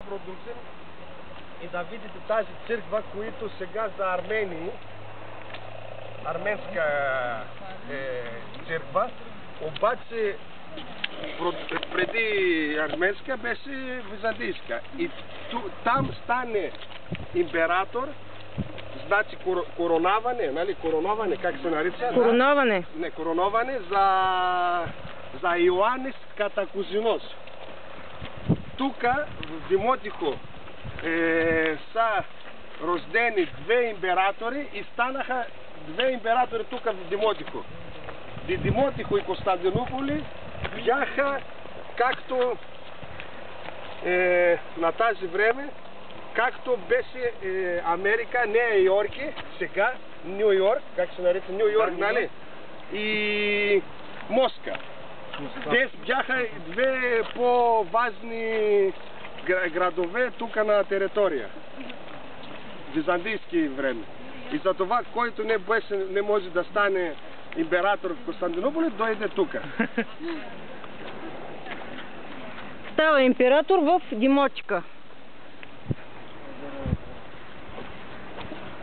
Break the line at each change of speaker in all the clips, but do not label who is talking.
продължим и да видите тази църква, която сега за армени, арменска църква, обаче преди арменска беше византийска. И там стане император, значи короноване, нали, короноване, как се нарича?
Короноване.
Не, короноване за Йоаннис Катакузинос. Тук в Димотихо са рождени две императори и станаха две императори тук в Димотихо. Димотихо и Константинополи бяха както на тази време, както беше Америка, не Йорки, сега Нью Йорк, как се нарича Нью Йорк, нали? И Москва. Те бяха две по-важни градове тук на територия. Византийски време. И за това, който не може да стане император в Константинополи, дойде тук.
Става император в Димочка.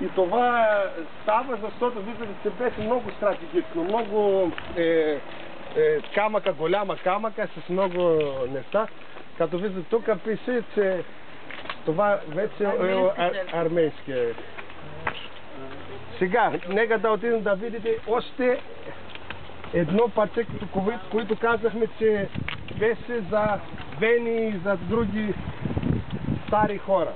И това става, защото виждате, че беше много стратегично, много камъка, голяма камъка с много неща. Като виждате, тук пише, че това вече е армейски. Сега, нека да отидем да видите още едно парче, което казахме, че беше за вени и за други стари хора.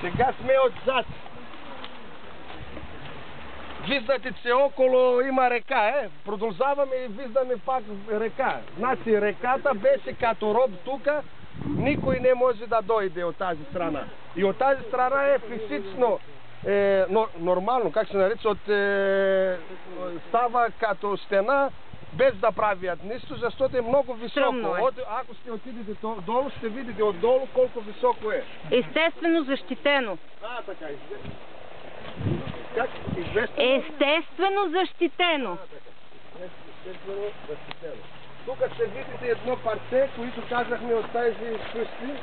Сега сме отзад. Виждате, че около има река, Продължаваме и виждаме пак река. Значи реката беше като роб тук, никой не може да дойде от тази страна. И от тази страна е физично, нормално, как се нарича, става като стена, без да правят нищо, защото е много високо. Ако ще отидете долу, ще видите отдолу колко високо е.
Естествено защитено.
Така, как?
Естествено защитено.
Естествено защитено. Тук ще видите едно парче, което казахме от тези къщи.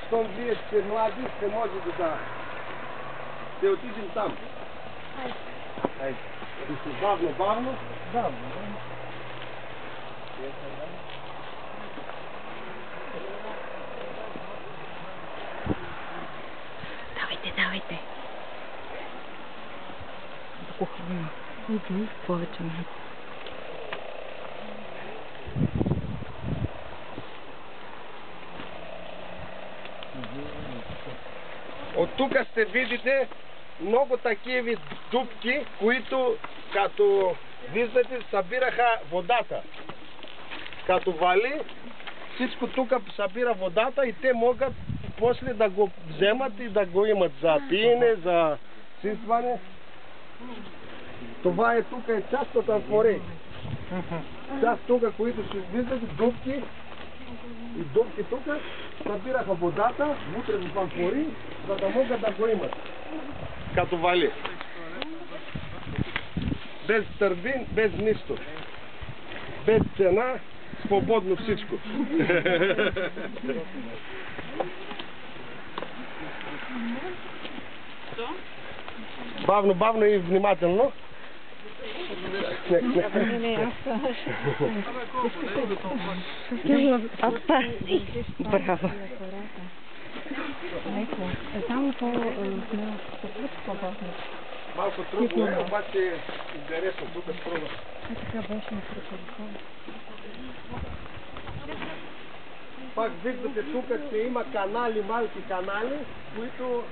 Щом вие сте млади, ще можете да ще отидем там. Айде. Бавно, бавно. Бавно.
Давайте. Кухня. Повече.
От тук ще видите много такива дупки, които като виждате събираха водата. Като вали, всичко тук събира водата и те могат после да го вземат и да го имат за пиене, за сипване. Това е тук, е част от амфори. Част тук, които ще виждате, дупки. И дупки тук събираха водата, вътре в амфори, за да могат да го имат. Като вали. Без търбин, без нищо. Без цена, свободно всичко. Бавно, бавно и внимателно.
Браво.
Малко трудно е, обаче интересно, тук струва. Пак виждате тук, че има канали, малки канали, които...